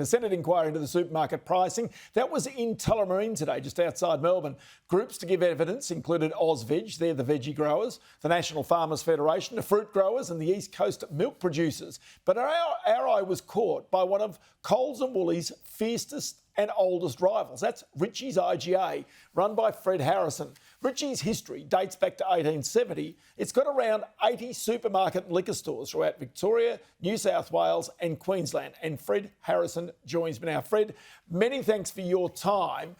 The Senate inquiry into the supermarket pricing, that was in Tullamarine today, just outside Melbourne. Groups to give evidence included AusVeg, they're the veggie growers, the National Farmers Federation, the fruit growers and the East Coast milk producers. But our eye was caught by one of Coles and Woolies' fiercest and oldest rivals. That's Ritchie's IGA, run by Fred Harrison. Ritchie's history dates back to 1870. It's got around 80 supermarket and liquor stores throughout Victoria, New South Wales and Queensland. And Fred Harrison joins me now. Fred, many thanks for your time.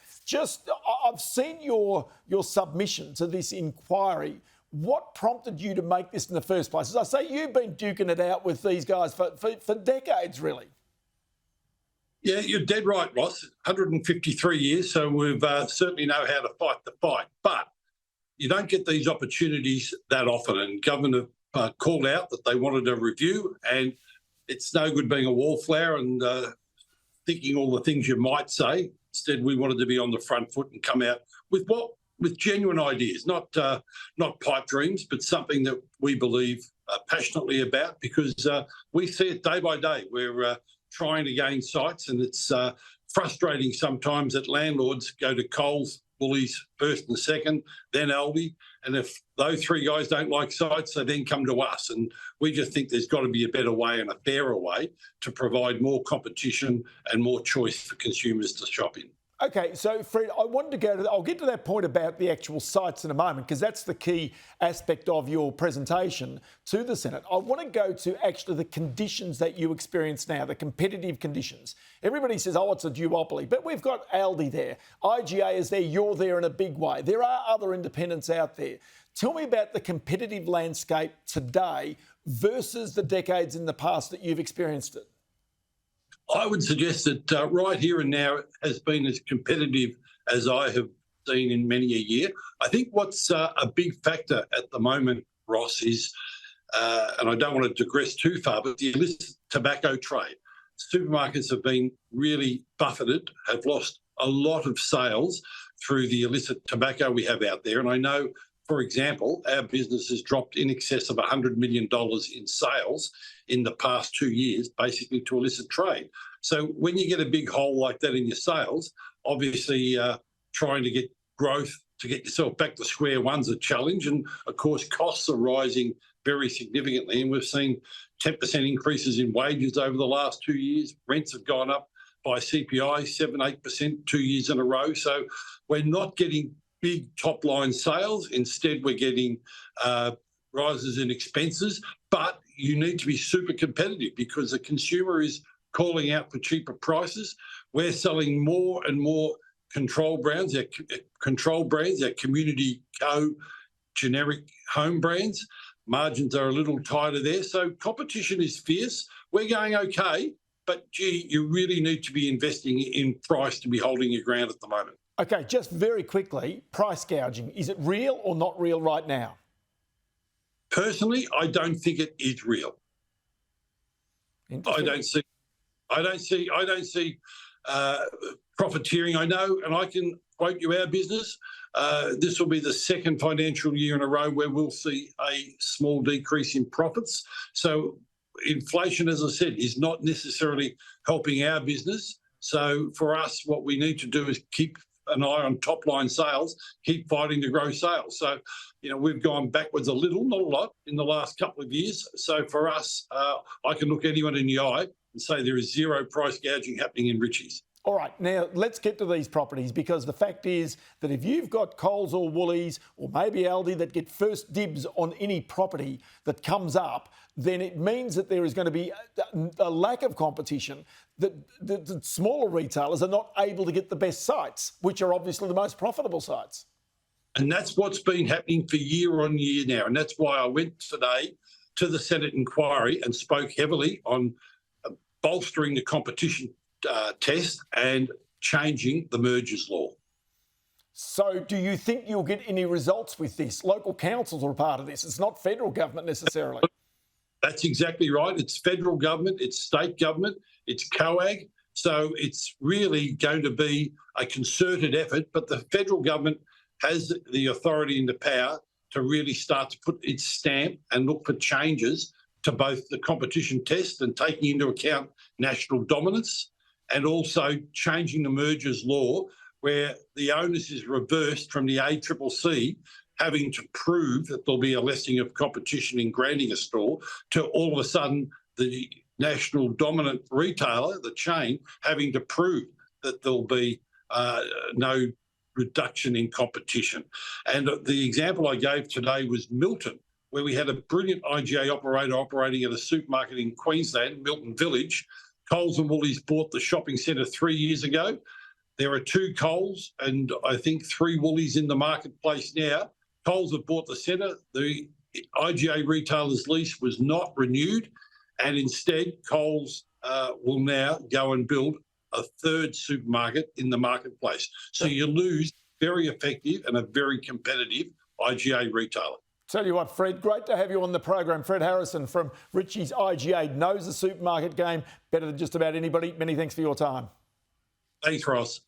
I've seen your submission to this inquiry. What prompted you to make this in the first place? As I say, you've been duking it out with these guys for decades, really. Yeah, you're dead right, Ross. 153 years, so we've certainly know how to fight the fight. But you don't get these opportunities that often, and government have called out that they wanted a review, and it's no good being a wallflower and thinking all the things you might say. Instead, we wanted to be on the front foot and come out with genuine ideas, not pipe dreams, but something that we believe passionately about, because we see it day by day. We're trying to gain sites, and it's frustrating sometimes that landlords go to Coles, Woolies first and second, then Aldi, and if those three guys don't like sites, they then come to us. And we just think there's got to be a better way and a fairer way to provide more competition and more choice for consumers to shop in. Okay, so Fred, I'll get to that point about the actual sites in a moment, because that's the key aspect of your presentation to the Senate. I want to go to actually the conditions that you experience now, the competitive conditions. Everybody says, oh, it's a duopoly, but we've got Aldi there. IGA is there, you're there in a big way. There are other independents out there. Tell me about the competitive landscape today versus the decades in the past that you've experienced it. I would suggest that right here and now it has been as competitive as I have seen in many a year. I think what's a big factor at the moment, Ross, is, and I don't want to digress too far, but the illicit tobacco trade. Supermarkets have been really buffeted, have lost a lot of sales through the illicit tobacco we have out there. And I know, for example, our business has dropped in excess of $100 million in sales in the past 2 years, basically to illicit trade. So when you get a big hole like that in your sales, obviously trying to get growth to get yourself back to square one's a challenge. And of course, costs are rising very significantly. And we've seen 10% increases in wages over the last 2 years. Rents have gone up by CPI 7-8% 2 years in a row. So we're not getting big top line sales. Instead, we're getting rises in expenses, but you need to be super competitive because the consumer is calling out for cheaper prices. We're selling more and more control brands, our community generic home brands. Margins are a little tighter there. So competition is fierce. We're going okay, but gee, you really need to be investing in price to be holding your ground at the moment. Okay, just very quickly, price gouging. Is it real or not real right now? Personally, I don't think it is real. I don't see profiteering. I know, and I can quote you our business. This will be the second financial year in a row where we'll see a small decrease in profits. So inflation, as I said, is not necessarily helping our business. So for us, what we need to do is keep an eye on top line sales, keep fighting to grow sales. So, we've gone backwards a little, not a lot, in the last couple of years. So for us, I can look anyone in the eye and say there is zero price gouging happening in Ritchie's. All right, now let's get to these properties, because the fact is that if you've got Coles or Woolies or maybe Aldi that get first dibs on any property that comes up, then it means that there is going to be a lack of competition, that the smaller retailers are not able to get the best sites, which are obviously the most profitable sites. And that's what's been happening for year on year now. And that's why I went today to the Senate inquiry and spoke heavily on bolstering the competition test and changing the mergers law. So do you think you'll get any results with this? Local councils are a part of this. It's not federal government necessarily. That's exactly right. It's federal government, it's state government, it's COAG. So it's really going to be a concerted effort, but the federal government has the authority and the power to really start to put its stamp and look for changes to both the competition test and taking into account national dominance and also changing the mergers law, where the onus is reversed from the ACCC having to prove that there'll be a lessening of competition in granting a store to all of a sudden the national dominant retailer, the chain, having to prove that there'll be no reduction in competition. And the example I gave today was Milton, where we had a brilliant IGA operator operating at a supermarket in Queensland, Milton Village. Coles and Woolies bought the shopping centre 3 years ago. There are 2 Coles and I think 3 Woolies in the marketplace now. Coles have bought the centre. The IGA retailer's lease was not renewed, and instead Coles will now go and build a 3rd supermarket in the marketplace. So you lose very effective and a very competitive IGA retailer. Tell you what, Fred, great to have you on the program. Fred Harrison from Richie's IGA knows the supermarket game better than just about anybody. Many thanks for your time. Thanks, Ross.